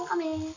mo kami.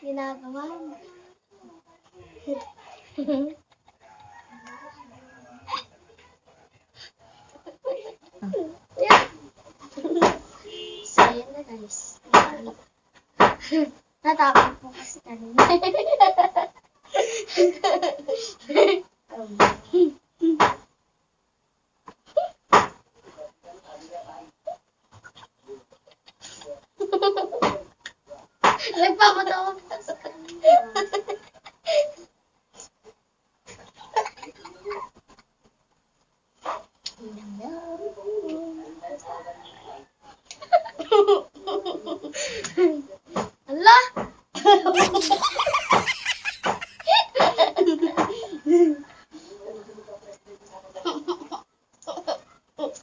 Ginagawa mo. So, yan na guys. Natapos po kasi kanina. Nagpapatawa pa sa kanina. Ala!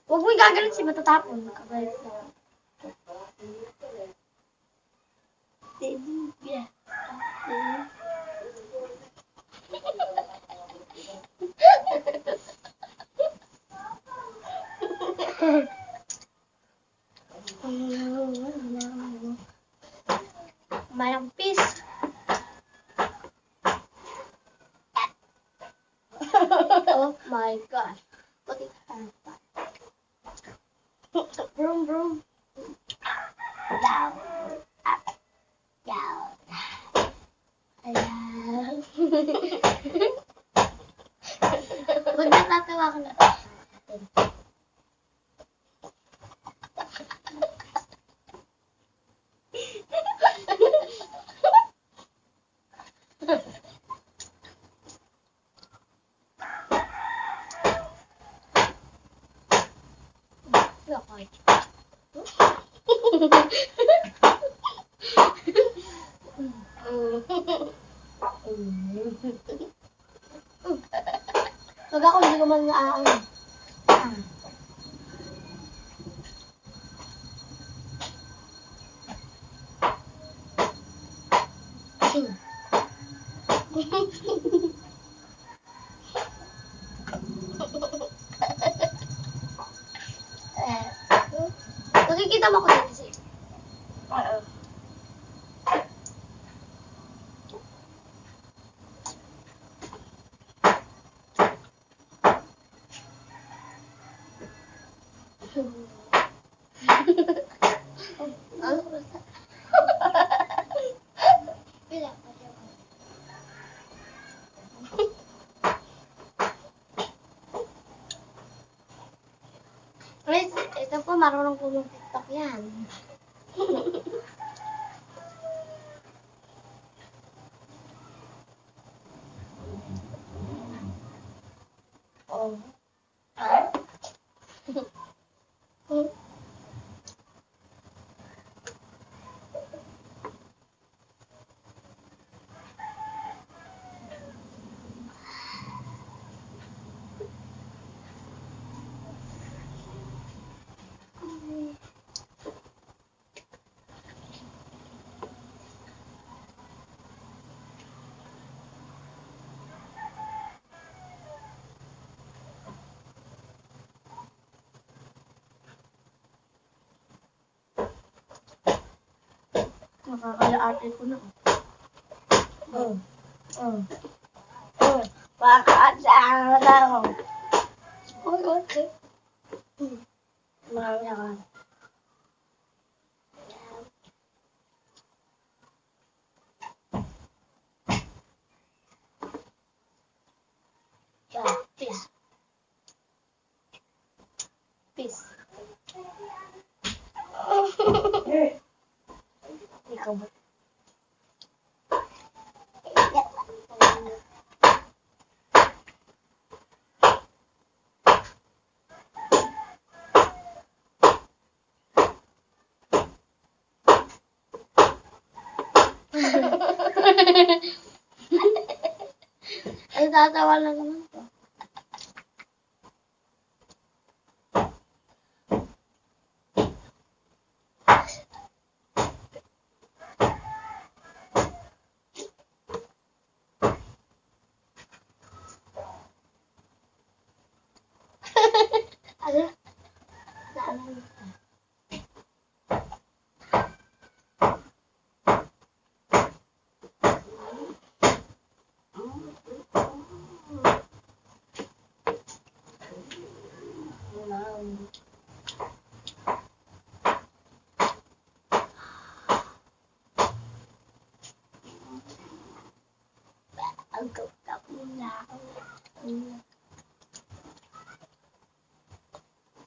Huwag mo gagalit si matatapon. Nakagalit na. Mayang peace. Oh my gosh. Look at that. Broom, broom. Down. Up. Down. Ayan. Huwag natatawa ko na. Pag ako hindi ko man naaano. Nakikita mo ko dito siya. Ito po, marunong po yung TikTok yan. Oh. Makakala-arte ko na. Makakala na ako. Okay. Marami ako. Peace. Peace. Ikaw ba? Natatawa lang naman to. Ano? Naalala ko. Ang kapap nila ako.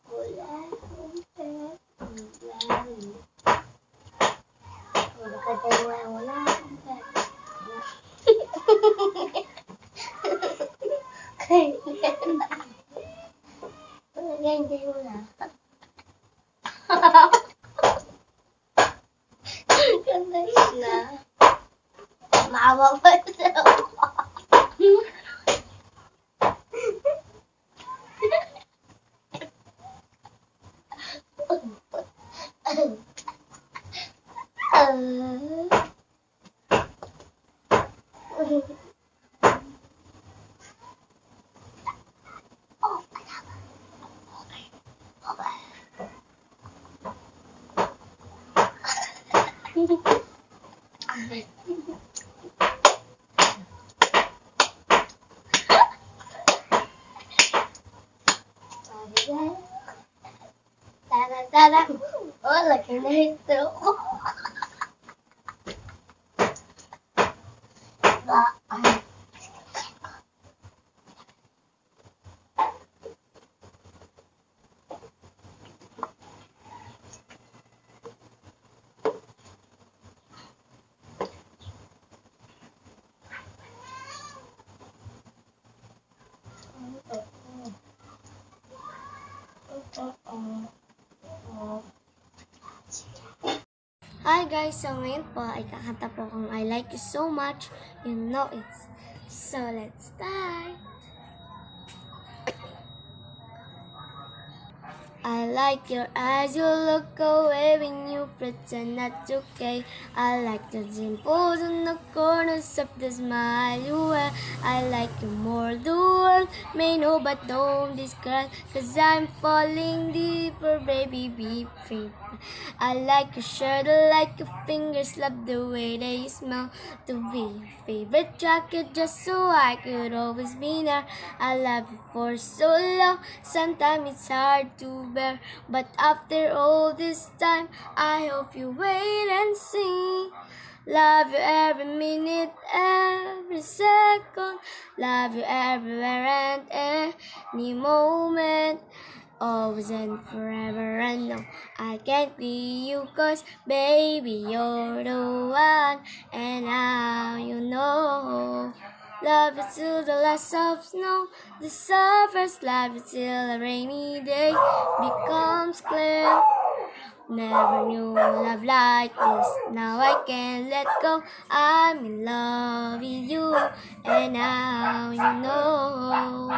Wala. Wala. Ganyan mo na. Ganda na. Maawa pa siya. Tara. Oh, laki na ito. Hi guys, so ngayon po ay kakanta po kung I like you so much, you know it. So let's start. I like your eyes, you look away when you pretend that's okay. I like the dimples in the corners of the smile you wear. I like you more, the world may know but don't describe. Cause I'm falling deeper, baby, be free. I like your shirt, I like your fingers, love the way they smell. To be your favorite jacket just so I could always be there. I love you for so long, sometimes it's hard to bear. But after all this time, I hope you wait and see. Love you every minute, every second. Love you everywhere and any moment. Always and forever, and no, I can't be you, cause baby, you're the one. And now you know. Love you till the last of snow, the surface, love you till a rainy day becomes clear. Never knew love like this, now I can't let go. I'm in love with you, and now you know.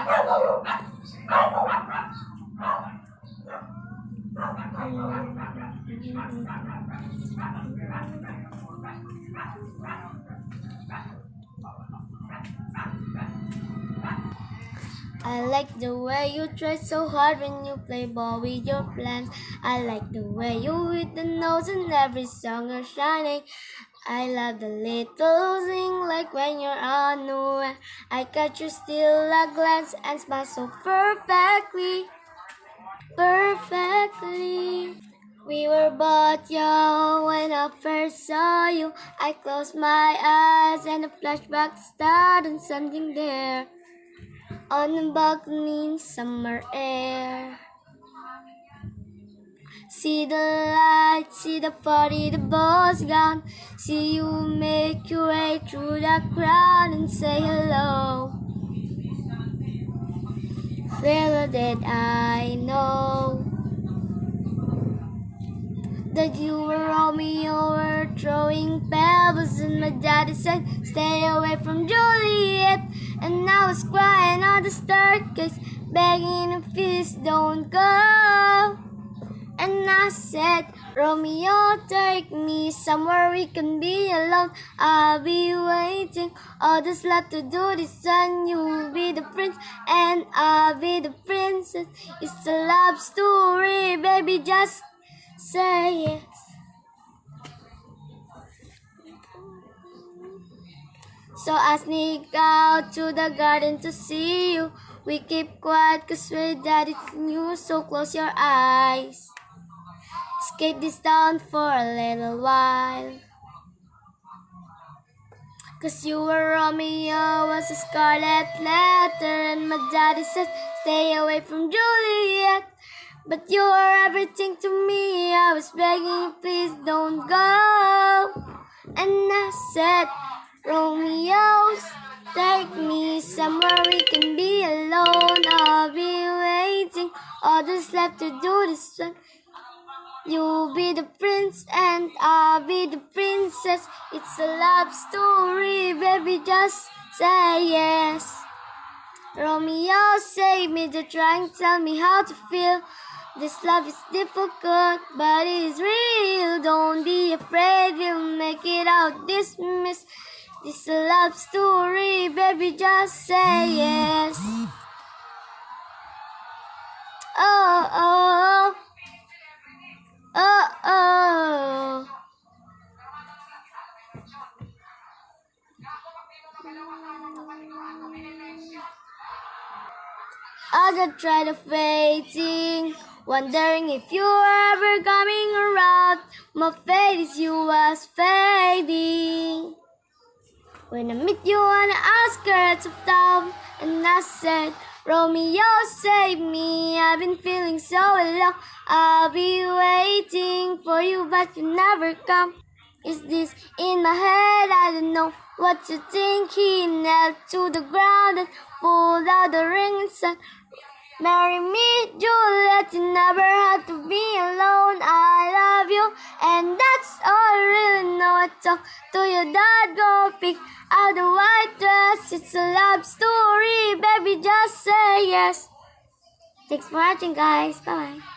I like the way you try so hard when you play ball with your friends. I like the way you hit the notes in every song you're shining. I love the little thing like when you're unaware. I catch you still a glance and smile so perfectly. Perfectly. We were both young when I first saw you. I closed my eyes and a flashback started something there. On the balcony in summer air. See the lights, see the party, the ball's gone. See you make your way through the crowd and say hello. Little did I know that you were Romeo, were throwing pebbles, and my daddy said, stay away from Juliet. And I was crying on the staircase, begging if please don't go. And I said, Romeo, take me somewhere we can be alone. I'll be waiting. All that's left to do this one. You'll be the prince and I'll be the princess. It's a love story, baby, just say yes. So I sneak out to the garden to see you. We keep quiet cause we're that it's new. So close your eyes. Escape this town for a little while. Cause you were Romeo, was a scarlet letter. And my daddy says stay away from Juliet. But you are everything to me. I was begging you, please don't go. And I said, Romeo, take me somewhere we can be alone. I'll be waiting. All that's left to do this one. You'll be the prince and I'll be the princess. It's a love story, baby, just say yes. Romeo, save me, they're trying to tell me how to feel. This love is difficult, but it is real. Don't be afraid, we'll make it out dismiss. This a love story, baby, just say yes. Oh, oh, oh, oh. I got tired of waiting, wondering if you were ever coming around. My fate is you was fading. When I meet you on the outskirts of town, and I said, Romeo, save me, I've been feeling so alone. I'll be waiting for you, but you never come. Is this in my head? I don't know what to think. He knelt to the ground and pulled out the ring and said, marry me, Juliet, you never had to be alone. I love you, and that's all I really know. I talk to your dad, go pick out the white dress. It's a love story, baby, just say yes. Thanks for watching, guys. Bye-bye.